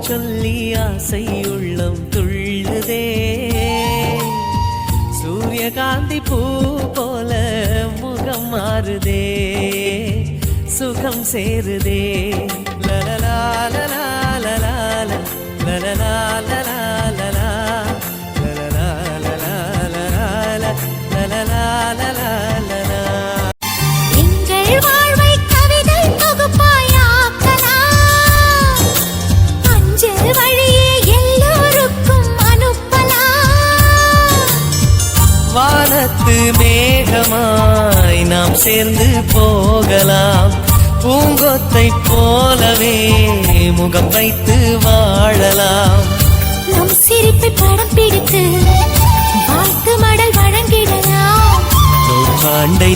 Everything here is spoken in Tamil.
சொல்லி ஆசை உள்ளம் துள்ளுதே. சூரியகாந்தி பூ போல முகம் மாறுதே, சுகம் சேருதே. லலலா லலா லலா லலலா லலா லலா லலலா லலா லலா லலலா லலா. எங்கள் வாழ்வை கவிதை தொகுப்பாயாக்கலாம், அஞ்சல் வழியே எல்லோருக்கும் அனுப்பலாம். வானத்து மேகமாய் நாம் சேர்ந்து போகலாம், பூங்கொத்தை போலவே முகம் வைத்து வாழலாம். நம் சிரிப்பை படம் பிடித்து வாழ்த்து மடல் வழங்கிடலாம். நூற்றாண்டை